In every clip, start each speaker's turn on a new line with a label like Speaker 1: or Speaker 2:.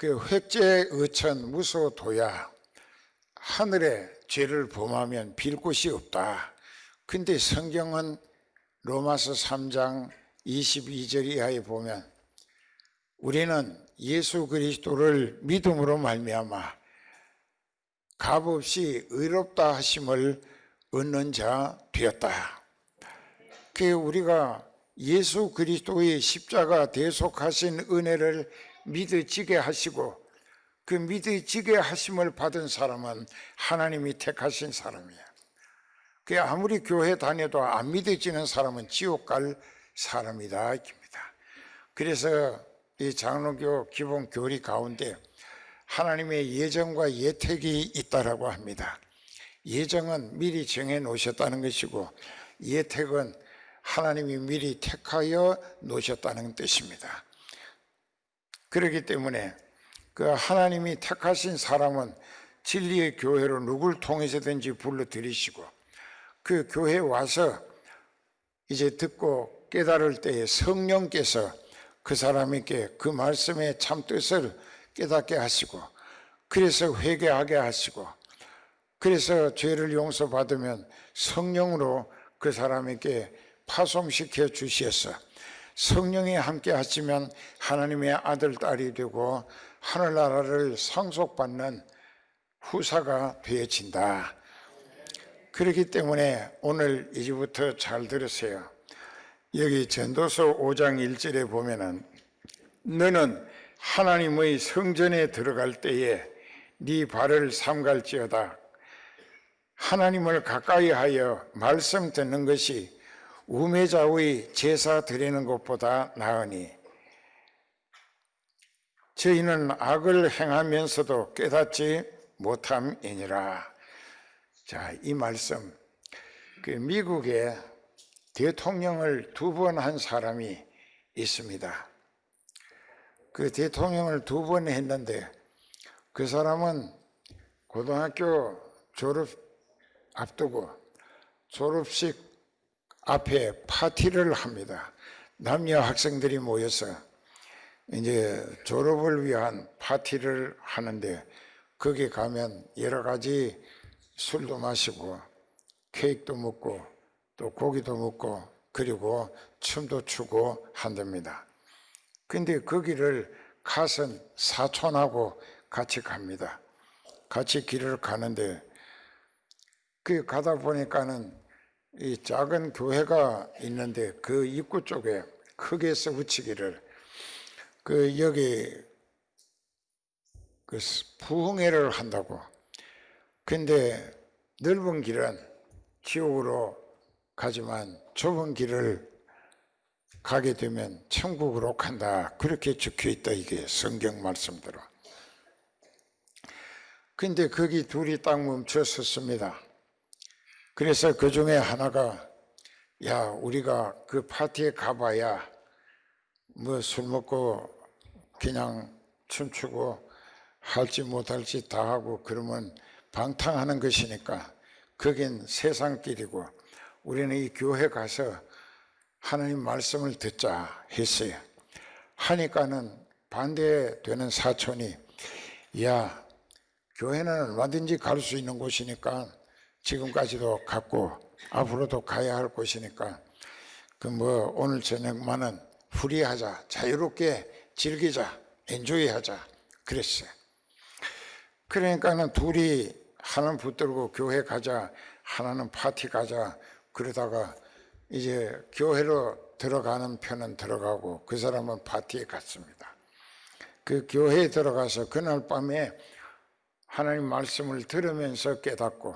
Speaker 1: 그 획제 의천 무소도야 하늘에 죄를 범하면 빌 곳이 없다. 근데 성경은 로마서 3장 22절 이하에 보면 우리는 예수 그리스도를 믿음으로 말미암아 값없이 의롭다 하심을 얻는 자 되었다. 그 우리가 예수 그리스도의 십자가 대속하신 은혜를 믿어지게 하시고 그 믿어지게 하심을 받은 사람은 하나님이 택하신 사람이에요. 그 아무리 교회 다녀도 안 믿어지는 사람은 지옥 갈 사람이다 입니다. 그래서 이 장로교 기본 교리 가운데 하나님의 예정과 예택이 있다라고 합니다. 예정은 미리 정해 놓으셨다는 것이고 예택은 하나님이 미리 택하여 놓으셨다는 뜻입니다. 그렇기 때문에 그 하나님이 택하신 사람은 진리의 교회로 누굴 통해서든지 불러들이시고 그 교회에 와서 이제 듣고 깨달을 때에 성령께서 그 사람에게 그 말씀의 참뜻을 깨닫게 하시고 그래서 회개하게 하시고 그래서 죄를 용서받으면 성령으로 그 사람에게 파송시켜 주셔서 성령이 함께 하시면 하나님의 아들, 딸이 되고 하늘나라를 상속받는 후사가 되어진다. 그렇기 때문에 오늘 이제부터 잘 들으세요. 여기 전도서 5장 1절에 보면은 너는 하나님의 성전에 들어갈 때에 네 발을 삼갈지어다. 하나님을 가까이 하여 말씀 듣는 것이 우매자의 제사 드리는 것보다 나으니 저희는 악을 행하면서도 깨닫지 못함이니라. 자, 이 말씀 그 미국에 대통령을 2번 한 사람이 있습니다. 그 대통령을 2번 했는데 그 사람은 고등학교 졸업 앞두고 졸업식 앞에 파티를 합니다. 남녀 학생들이 모여서 이제 졸업을 위한 파티를 하는데 거기 가면 여러 가지 술도 마시고 케이크도 먹고 또 고기도 먹고 그리고 춤도 추고 한답니다. 근데 거기를 가선 사촌하고 같이 갑니다. 같이 길을 가는데 그 가다 보니까는 이 작은 교회가 있는데 그 입구 쪽에 크게 써붙이기를 그 여기 그 부흥회를 한다고. 근데 넓은 길은 지옥으로 가지만 좁은 길을 가게 되면 천국으로 간다. 그렇게 적혀 있다. 이게 성경 말씀대로. 근데 거기 둘이 딱 멈춰 섰습니다. 그래서 그 중에 하나가 야, 우리가 그 파티에 가봐야 뭐 술 먹고 그냥 춤추고 할지 못할지 다 하고 그러면 방탕하는 것이니까 거긴 세상길이고 우리는 이 교회 가서 하나님 말씀을 듣자 했어요. 하니까는 반대되는 사촌이 야, 교회는 얼마든지 갈 수 있는 곳이니까 지금까지도 갔고 앞으로도 가야 할 곳이니까 그 뭐 오늘 저녁만은 프리하자, 자유롭게 즐기자, 엔조이하자 그랬어요. 그러니까는 둘이 하나는 붙들고 교회 가자, 하나는 파티 가자 그러다가 이제 교회로 들어가는 편은 들어가고 그 사람은 파티에 갔습니다. 그 교회에 들어가서 그날 밤에 하나님 말씀을 들으면서 깨닫고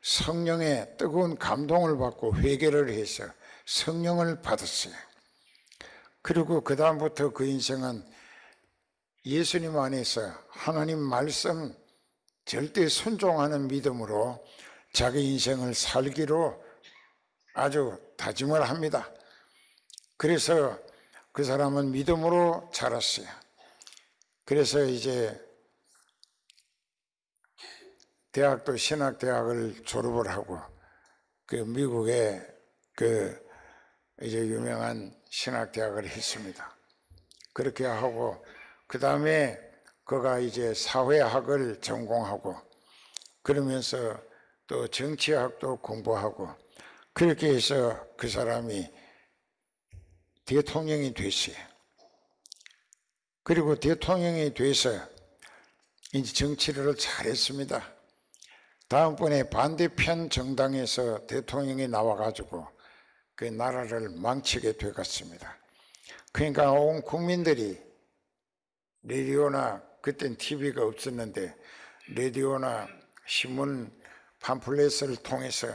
Speaker 1: 성령의 뜨거운 감동을 받고 회개를 해서 성령을 받았어요. 그리고 그 다음부터 그 인생은 예수님 안에서 하나님 말씀 절대 순종하는 믿음으로 자기 인생을 살기로 아주 다짐을 합니다. 그래서 그 사람은 믿음으로 자랐어요. 그래서 이제 대학도 신학대학을 졸업을 하고 그 미국의 그 이제 유명한 신학대학을 했습니다. 그렇게 하고 그 다음에 그가 이제 사회학을 전공하고 그러면서 또 정치학도 공부하고 그렇게 해서 그 사람이 대통령이 됐어요. 그리고 대통령이 돼서 이제 정치를 잘했습니다. 다음번에 반대편 정당에서 대통령이 나와가지고 그 나라를 망치게 되었습니다. 그러니까 온 국민들이 라디오나 그땐 TV가 없었는데 라디오나 신문 팜플렛을 통해서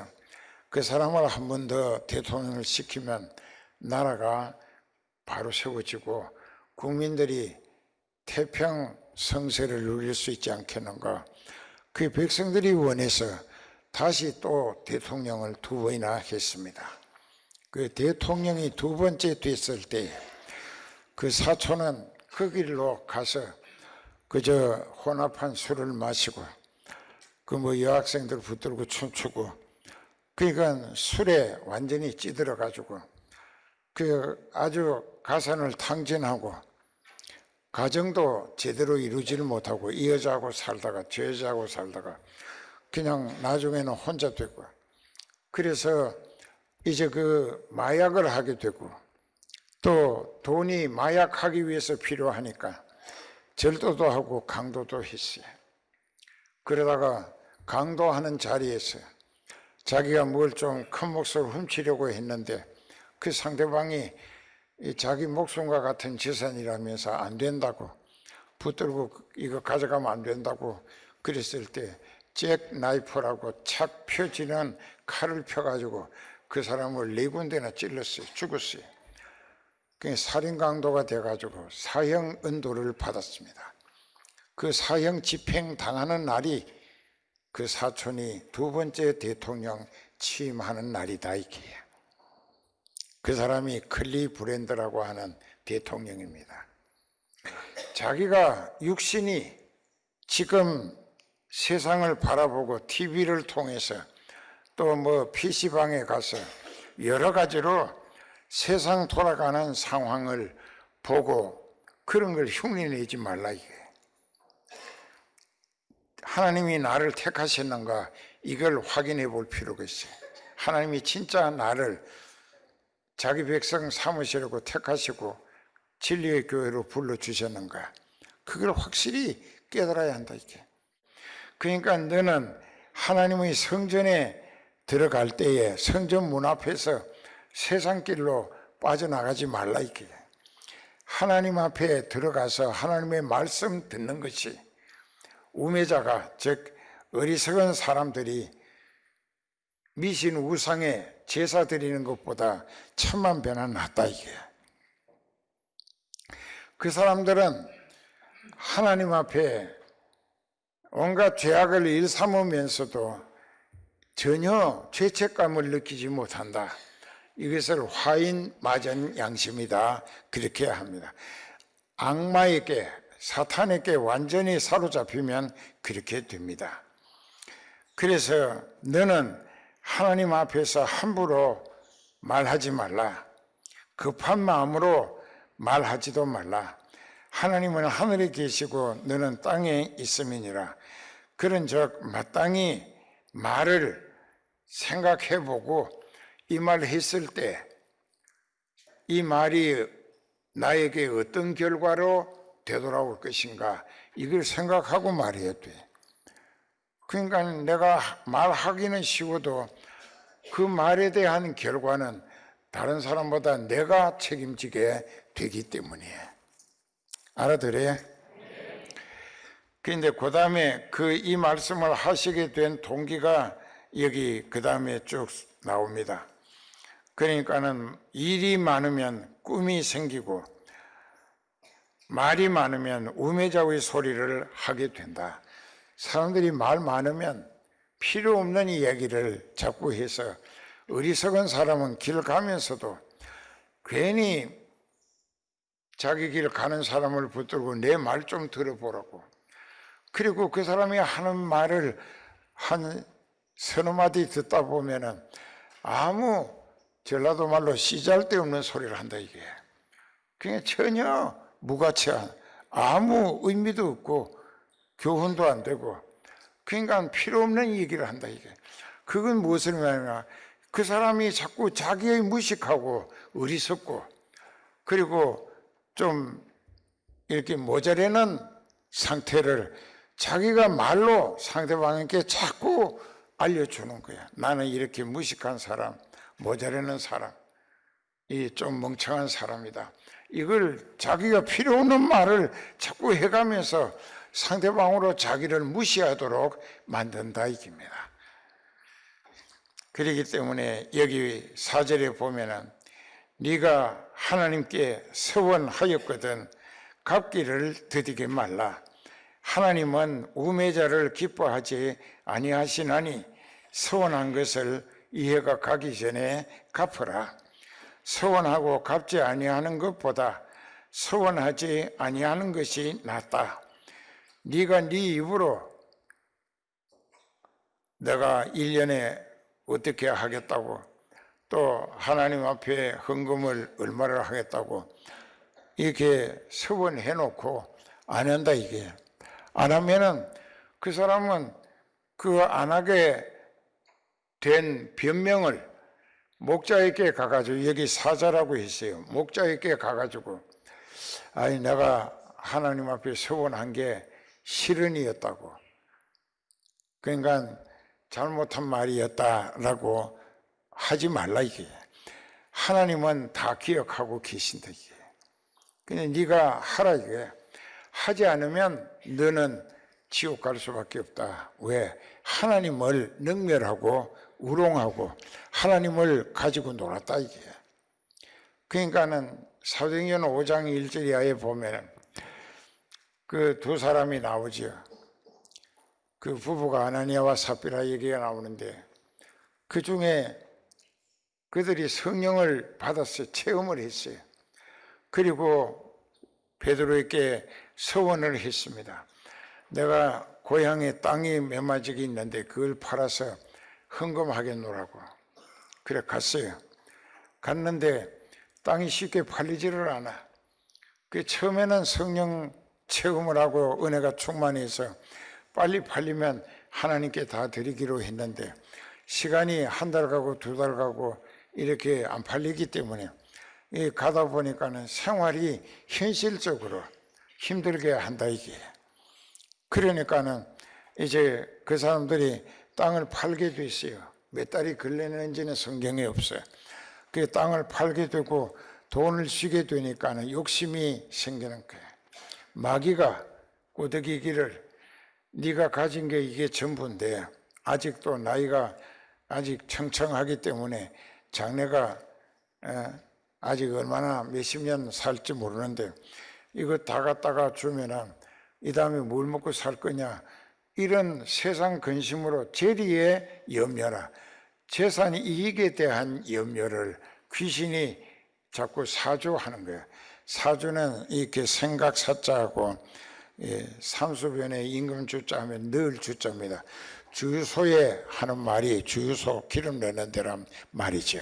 Speaker 1: 그 사람을 한 번 더 대통령을 시키면 나라가 바로 세워지고 국민들이 태평 성세를 누릴 수 있지 않겠는가. 그 백성들이 원해서 다시 또 대통령을 2번이나 했습니다. 그 대통령이 2번째 됐을 때 그 사촌은 그 길로 가서 그저 혼합한 술을 마시고 그 뭐 여학생들 붙들고 춤추고 그러니까 술에 완전히 찌들어 가지고 그 아주 가산을 탕진하고 가정도 제대로 이루지를 못하고 이 여자하고 살다가 저 여자하고 살다가 그냥 나중에는 혼자 되고 그래서 이제 그 마약을 하게 되고 또 돈이 마약하기 위해서 필요하니까 절도도 하고 강도도 했어요. 그러다가 강도하는 자리에서 자기가 뭘 좀 큰 몫을 훔치려고 했는데 그 상대방이 자기 목숨과 같은 재산이라면서 안 된다고 붙들고 이거 가져가면 안 된다고 그랬을 때 잭 나이프라고 착 펴지는 칼을 펴가지고 그 사람을 4군데나 찔렀어요. 죽었어요. 그게 살인 강도가 돼가지고 사형 은도를 받았습니다. 그 사형 집행 당하는 날이 그 사촌이 2번째 대통령 취임하는 날이다 이게. 그 사람이 클리브랜드라고 하는 대통령입니다. 자기가 육신이 지금 세상을 바라보고 TV를 통해서 또 뭐 PC방에 가서 여러 가지로 세상 돌아가는 상황을 보고 그런 걸 흉내내지 말라 이게. 하나님이 나를 택하셨는가 이걸 확인해 볼 필요가 있어요. 하나님이 진짜 나를 자기 백성 삼으시려고 택하시고 진리의 교회로 불러주셨는가 그걸 확실히 깨달아야 한다 이게. 그러니까 너는 하나님의 성전에 들어갈 때에 성전 문 앞에서 세상길로 빠져나가지 말라 이게. 하나님 앞에 들어가서 하나님의 말씀 듣는 것이 우매자가 즉 어리석은 사람들이 미신 우상에 제사 드리는 것보다 10,000배나 낫다 이게. 그 사람들은 하나님 앞에 온갖 죄악을 일삼으면서도 전혀 죄책감을 느끼지 못한다. 이것을 화인 맞은 양심이다 그렇게 합니다. 악마에게 사탄에게 완전히 사로잡히면 그렇게 됩니다. 그래서 너는 하나님 앞에서 함부로 말하지 말라. 급한 마음으로 말하지도 말라. 하나님은 하늘에 계시고 너는 땅에 있음이니라. 그런즉 마땅히 말을 생각해보고 이 말을 했을 때 이 말이 나에게 어떤 결과로 되돌아올 것인가 이걸 생각하고 말해야 돼. 그러니까 내가 말하기는 쉬워도 그 말에 대한 결과는 다른 사람보다 내가 책임지게 되기 때문이에요. 알아들어요? 그런데 그 다음에 이 말씀을 하시게 된 동기가 여기 그 다음에 쭉 나옵니다. 그러니까는 일이 많으면 꿈이 생기고 말이 많으면 우매자의 소리를 하게 된다. 사람들이 말 많으면 필요 없는 이야기를 자꾸 해서 어리석은 사람은 길 가면서도 괜히 자기 길 가는 사람을 붙들고 내 말 좀 들어보라고. 그리고 그 사람이 하는 말을 한 서너 마디 듣다 보면은 아무 전라도 말로 씨잘데없는 소리를 한다 이게. 그게 전혀 무가치한 아무 의미도 없고 교훈도 안 되고, 그러니까 필요 없는 얘기를 한다 이게. 그건 무엇을 말하냐, 그 사람이 자꾸 자기의 무식하고 어리석고 그리고 좀 이렇게 모자라는 상태를 자기가 말로 상대방에게 자꾸 알려주는 거야. 나는 이렇게 무식한 사람, 모자라는 사람, 이 좀 멍청한 사람이다. 이걸 자기가 필요 없는 말을 자꾸 해가면서 상대방으로 자기를 무시하도록 만든다 이깁니다. 그렇기 때문에 여기 4절에 보면은 네가 하나님께 서원하였거든 갚기를 더디게 말라. 하나님은 우매자를 기뻐하지 아니하시나니 서원한 것을 이해가 가기 전에 갚으라. 서원하고 갚지 아니하는 것보다 서원하지 아니하는 것이 낫다. 네가 네 입으로 내가 1년에 어떻게 하겠다고, 또 하나님 앞에 헌금을 얼마를 하겠다고 이렇게 서원해놓고 안 한다 이게. 안 하면은 그 사람은 그 안 하게 된 변명을 목자에게 가가지고, 여기 사자라고 했어요. 목자에게 가가지고 아니 내가 하나님 앞에 서원한 게 실언이었다고, 그러니까 잘못한 말이었다라고 하지 말라 이게. 하나님은 다 기억하고 계신다 이게. 그냥 네가 하라 이게. 하지 않으면 너는 지옥 갈 수밖에 없다. 왜? 하나님을 능멸하고 우롱하고 하나님을 가지고 놀았다 이게. 그러니까는 사도행전 5장 1절 이하에 보면은 그 두 사람이 나오죠. 그 부부가 아나니아와 삽비라 얘기가 나오는데, 그 중에 그들이 성령을 받았어요. 체험을 했어요. 그리고 베드로에게 서원을 했습니다. 내가 고향에 땅이 몇 마지기 있는데 그걸 팔아서 헌금하겠노라고. 그래 갔어요. 갔는데 땅이 쉽게 팔리지를 않아. 그 처음에는 성령 체험을 하고 은혜가 충만해서 빨리 팔리면 하나님께 다 드리기로 했는데, 시간이 한 달 가고 두 달 가고 이렇게 안 팔리기 때문에 가다 보니까는 생활이 현실적으로 힘들게 한다 이게. 그러니까는 이제 그 사람들이 땅을 팔게 됐어요. 몇 달이 걸리는지는 성경에 없어요. 그 땅을 팔게 되고 돈을 쓰게 되니까는 욕심이 생기는 거예요. 마귀가 꼬드기기를 네가 가진 게 이게 전부인데 아직도 나이가 아직 청청하기 때문에 장래가 아직 얼마나 몇십 년 살지 모르는데 이거 다 갖다가 주면은 이 다음에 뭘 먹고 살 거냐, 이런 세상 근심으로 재리의 염려나 재산 이익에 대한 염려를 귀신이 자꾸 사주하는 거예요. 사주는 이렇게 생각 사자하고 삼수변에 임금 주자 하면 늘 주자입니다. 주유소에 하는 말이 주유소 기름 넣는 데란 말이죠.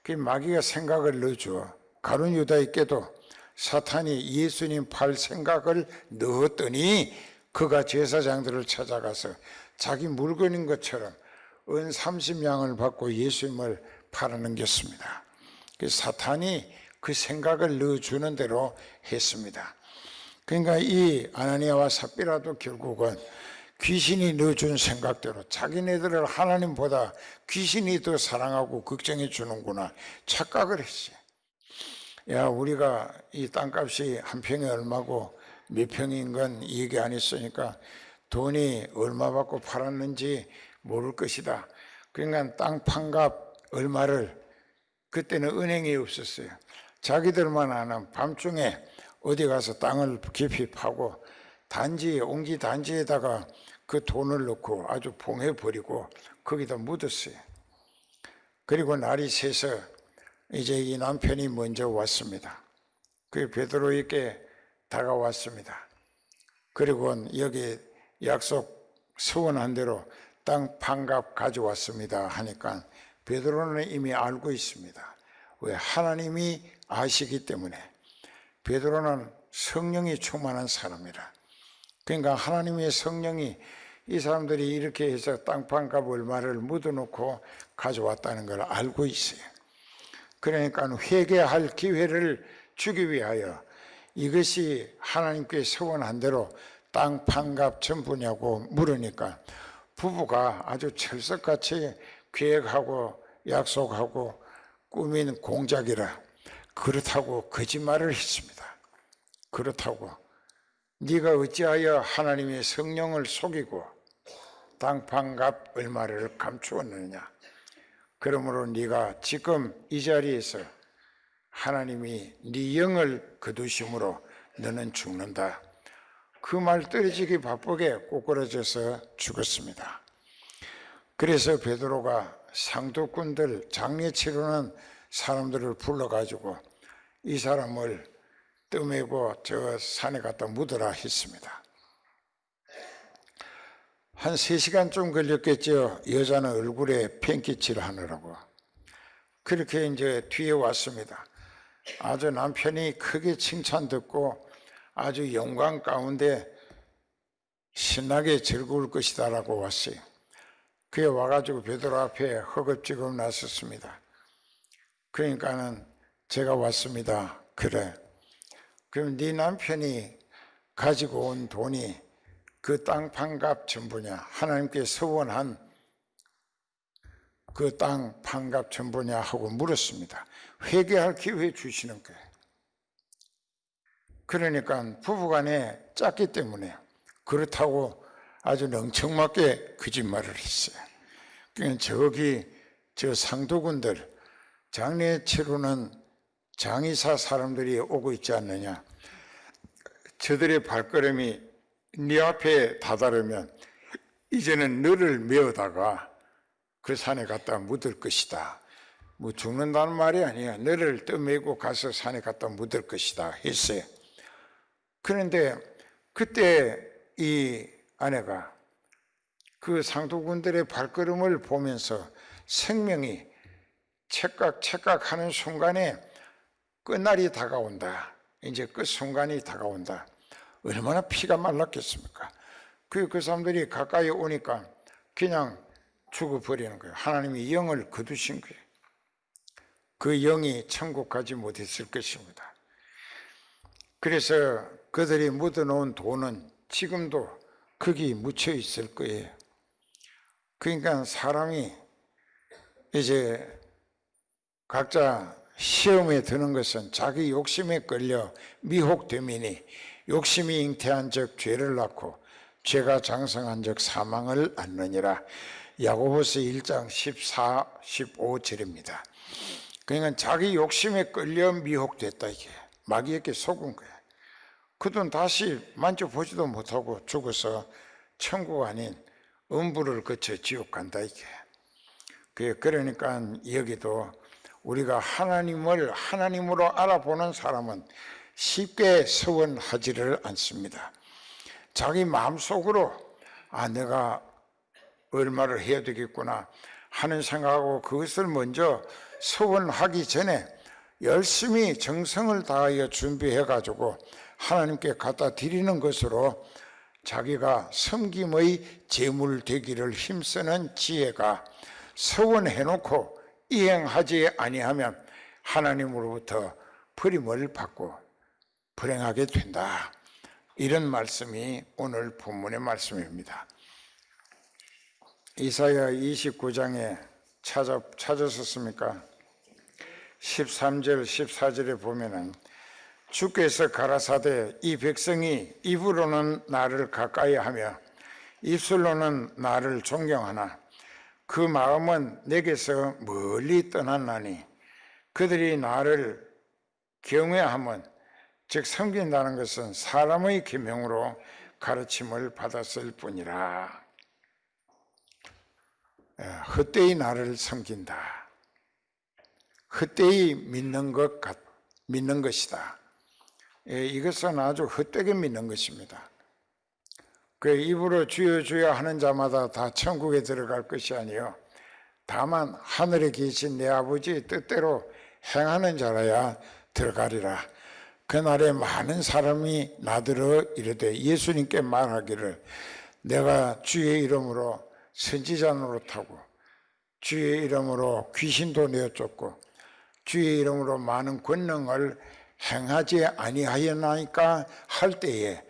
Speaker 1: 그 마귀가 생각을 넣어줘. 가룟 유다에게도 사탄이 예수님 팔 생각을 넣었더니 그가 제사장들을 찾아가서 자기 물건인 것처럼 은 30냥을 받고 예수님을 팔아넘겼습니다. 그 사탄이 그 생각을 넣어주는 대로 했습니다. 그러니까 이 아나니아와 삽비라도 결국은 귀신이 넣어준 생각대로 자기네들을 하나님보다 귀신이 더 사랑하고 걱정해 주는구나 착각을 했어요. 야, 우리가 이 땅값이 한 평에 얼마고 몇 평인 건 얘기 안 했으니까 돈이 얼마 받고 팔았는지 모를 것이다. 그러니까 땅 판값 얼마를, 그때는 은행이 없었어요. 자기들만 아는 밤중에 어디 가서 땅을 깊이 파고 단지에, 옹기 단지에다가 그 돈을 넣고 아주 봉해버리고 거기다 묻었어요. 그리고 날이 새서 이제 이 남편이 먼저 왔습니다. 그 베드로에게 다가왔습니다. 그리고 여기 약속 서원한 대로 땅 판값 가져왔습니다 하니까 베드로는 이미 알고 있습니다. 왜? 하나님이 아시기 때문에. 베드로는 성령이 충만한 사람이라. 그러니까 하나님의 성령이 이 사람들이 이렇게 해서 땅판값 얼마를 묻어놓고 가져왔다는 걸 알고 있어요. 그러니까 회개할 기회를 주기 위하여 이것이 하나님께 서원한 대로 땅판값 전부냐고 물으니까 부부가 아주 철석같이 계획하고 약속하고 꾸민 공작이라 그렇다고 거짓말을 했습니다. 그렇다고 네가 어찌하여 하나님의 성령을 속이고 땅판값 얼마를 감추었느냐. 그러므로 네가 지금 이 자리에서 하나님이 네 영을 거두심으로 너는 죽는다. 그 말 떨어지기 바쁘게 꼬꾸라져서 죽었습니다. 그래서 베드로가 상도꾼들 장례 치르는 사람들을 불러가지고 이 사람을 떠매고 저 산에 갖다 묻어라 했습니다. 한 3시간쯤 걸렸겠죠. 여자는 얼굴에 팽기칠 하느라고. 그렇게 이제 뒤에 왔습니다. 아주 남편이 크게 칭찬 듣고 아주 영광 가운데 신나게 즐거울 것이다 라고 왔어요. 그에 와가지고 베드로 앞에 허겁지겁 나섰습니다. 그러니까는 제가 왔습니다. 그래. 그럼 네 남편이 가지고 온 돈이 그 땅판값 전부냐? 하나님께 서원한 그 땅판값 전부냐 하고 물었습니다. 회개할 기회 주시는 거예요. 그러니까 부부간에 짰기 때문에 그렇다고 아주 멍청맞게 거짓말을 했어요. 그러니까 저기 저 상도군들 장례 치르는 장의사 사람들이 오고 있지 않느냐. 저들의 발걸음이 네 앞에 다다르면 이제는 너를 메어다가 그 산에 갖다 묻을 것이다. 뭐 죽는다는 말이 아니야. 너를 떠메고 가서 산에 갖다 묻을 것이다 했어요. 그런데 그때 이 아내가 그 상도군들의 발걸음을 보면서 생명이 찰칵찰칵 하는 순간에 끝날이 다가온다. 이제 끝 순간이 다가온다. 얼마나 피가 말랐겠습니까? 그 사람들이 가까이 오니까 그냥 죽어버리는 거예요. 하나님이 영을 거두신 거예요. 그 영이 천국 가지 못했을 것입니다. 그래서 그들이 묻어놓은 돈은 지금도 거기 묻혀 있을 거예요. 그러니까 사람이 이제 각자 시험에 드는 것은 자기 욕심에 끌려 미혹됨이니 욕심이 잉태한 적 죄를 낳고 죄가 장성한 적 사망을 낳느니라. 야고보서 1장 14, 15절입니다. 그러니까 자기 욕심에 끌려 미혹됐다 이게. 마귀에게 속은 거야. 그 돈 다시 만져보지도 못하고 죽어서 천국 아닌 음부를 거쳐 지옥 간다 이게. 그러니까 여기도 우리가 하나님을 하나님으로 알아보는 사람은 쉽게 서원하지를 않습니다. 자기 마음속으로 내가 얼마를 해야 되겠구나 하는 생각하고 그것을 먼저 서원하기 전에 열심히 정성을 다하여 준비해 가지고 하나님께 갖다 드리는 것으로 자기가 섬김의 제물 되기를 힘쓰는 지혜가 서원해놓고 이행하지 아니하면 하나님으로부터 버림을 받고 불행하게 된다. 이런 말씀이 오늘 본문의 말씀입니다. 이사야 29장에 찾으셨습니까? 13절 14절에 보면은 주께서 가라사대 이 백성이 입으로는 나를 가까이 하며 입술로는 나를 존경하나 그 마음은 내게서 멀리 떠났나니 그들이 나를 경외하면 즉 섬긴다는 것은 사람의 계명으로 가르침을 받았을 뿐이라. 헛되이 나를 섬긴다. 헛되이 믿는 것이다. 이것은 아주 헛되게 믿는 것입니다. 그 입으로 주여 주여 하는 자마다 다 천국에 들어갈 것이 아니요 다만 하늘에 계신 내 아버지의 뜻대로 행하는 자라야 들어가리라. 그날에 많은 사람이 나더러 이르되 예수님께 말하기를 내가 주의 이름으로 선지자 노릇하고 주의 이름으로 귀신도 내어 쫓고 주의 이름으로 많은 권능을 행하지 아니하였나이까 할 때에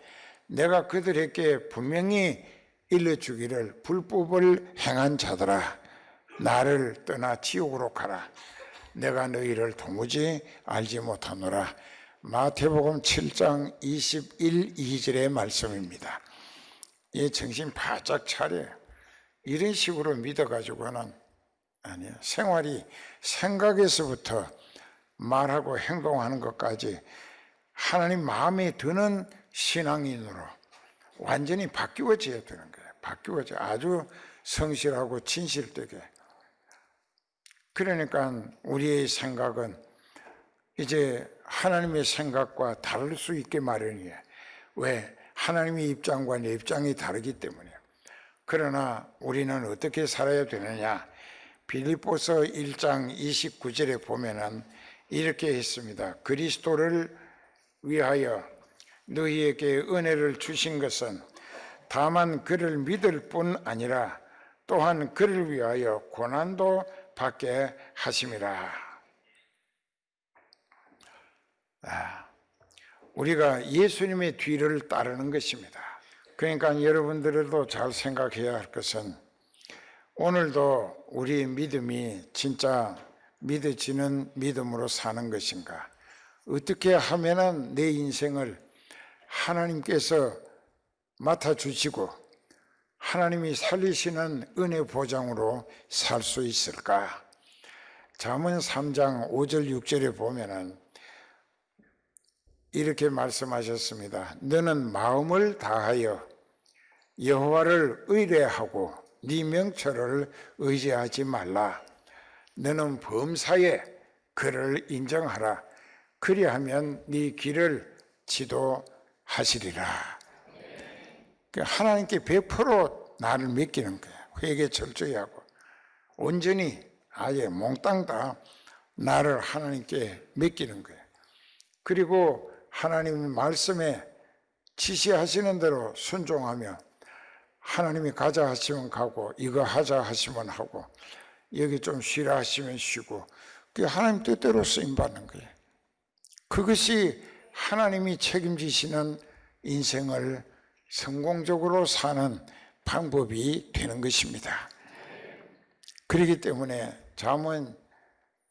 Speaker 1: 내가 그들에게 분명히 일러주기를 불법을 행한 자들아 나를 떠나 지옥으로 가라. 내가 너희를 도무지 알지 못하노라. 마태복음 7장 21, 2절의 말씀입니다. 이 정신 바짝 차려요. 이런 식으로 믿어가지고는 아니에요. 생활이 생각에서부터 말하고 행동하는 것까지 하나님 마음에 드는 신앙인으로 완전히 바뀌어져야 되는 거예요. 바뀌어져 아주 성실하고 진실되게. 그러니까 우리의 생각은 이제 하나님의 생각과 다를 수 있게 마련이에요. 왜? 하나님의 입장과 내 입장이 다르기 때문이에요. 그러나 우리는 어떻게 살아야 되느냐? 빌립보서 1장 29절에 보면은 이렇게 했습니다. 그리스도를 위하여 너희에게 은혜를 주신 것은 다만 그를 믿을 뿐 아니라 또한 그를 위하여 고난도 받게 하심이라. 우리가 예수님의 뒤를 따르는 것입니다. 그러니까 여러분들도 잘 생각해야 할 것은 오늘도 우리의 믿음이 진짜 믿어지는 믿음으로 사는 것인가? 어떻게 하면은 내 인생을 하나님께서 맡아주시고 하나님이 살리시는 은혜 보장으로 살 수 있을까? 잠언 3장 5절 6절에 보면은 이렇게 말씀하셨습니다. 너는 마음을 다하여 여호와를 의뢰하고 네 명철을 의지하지 말라. 너는 범사에 그를 인정하라. 그리하면 네 길을 지도하시리라. 하나님께 100% 나를 맡기는 거예요. 회개 철저히 하고 온전히 아예 몽땅 다 나를 하나님께 맡기는 거예요. 그리고 하나님의 말씀에 지시하시는 대로 순종하며 하나님이 가자 하시면 가고 이거 하자 하시면 하고 여기 좀 쉬라 하시면 쉬고 그게 하나님 뜻대로 쓰임받는 거예요. 그것이 하나님이 책임지시는 인생을 성공적으로 사는 방법이 되는 것입니다. 그렇기 때문에 잠언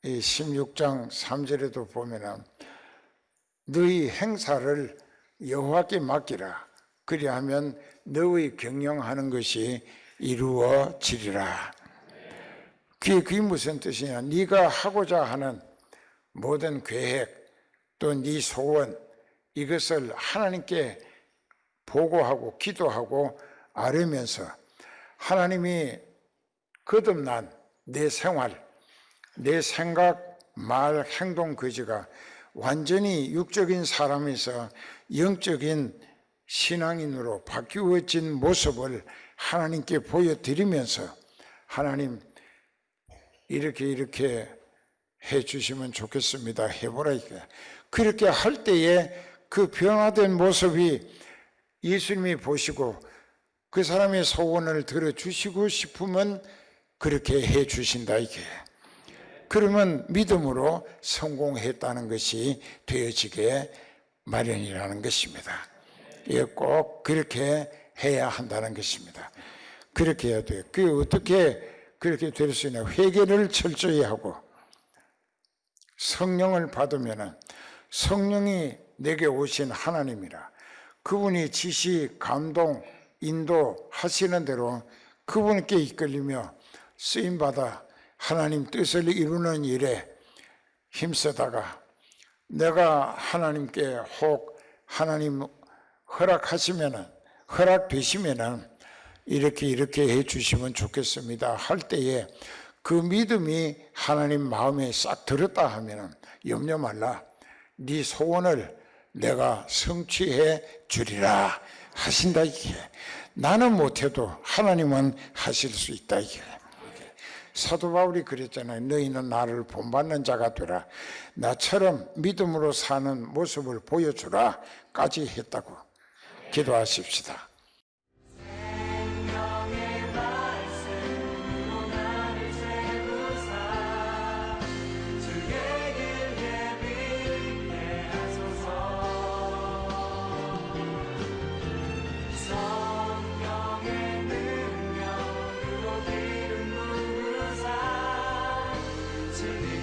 Speaker 1: 16장 3절에도 보면은 너희 행사를 여호와께 맡기라. 그리하면 너의 경영하는 것이 이루어지리라. 그게 무슨 뜻이냐? 네가 하고자 하는 모든 계획 또 네 소원 이것을 하나님께 보고하고 기도하고 아뢰면서 하나님이 거듭난 내 생활, 내 생각, 말, 행동, 거지가 완전히 육적인 사람에서 영적인 신앙인으로 바뀌어진 모습을 하나님께 보여드리면서 하나님 이렇게 해주시면 좋겠습니다. 해보라 이게. 그렇게 할 때에 그 변화된 모습이 예수님이 보시고 그 사람의 소원을 들어주시고 싶으면 그렇게 해주신다 이게. 그러면 믿음으로 성공했다는 것이 되어지게 마련이라는 것입니다. 이게 꼭 그렇게 해야 한다는 것입니다. 그렇게 해야 돼요. 그게 어떻게 그렇게 될 수 있냐? 회개를 철저히 하고 성령을 받으면 성령이 내게 오신 하나님이라 그분이 지시, 감동, 인도하시는 대로 그분께 이끌리며 쓰임받아 하나님 뜻을 이루는 일에 힘쓰다가 내가 하나님께 혹 하나님 허락되시면은 이렇게 해주시면 좋겠습니다 할 때에 그 믿음이 하나님 마음에 싹 들었다 하면은 염려 말라. 네 소원을 내가 성취해 주리라 하신다 이게. 나는 못해도 하나님은 하실 수 있다 이게. 사도 바울이 그랬잖아요. 너희는 나를 본받는 자가 되라. 나처럼 믿음으로 사는 모습을 보여주라 까지 했다고. 기도하십시다.
Speaker 2: to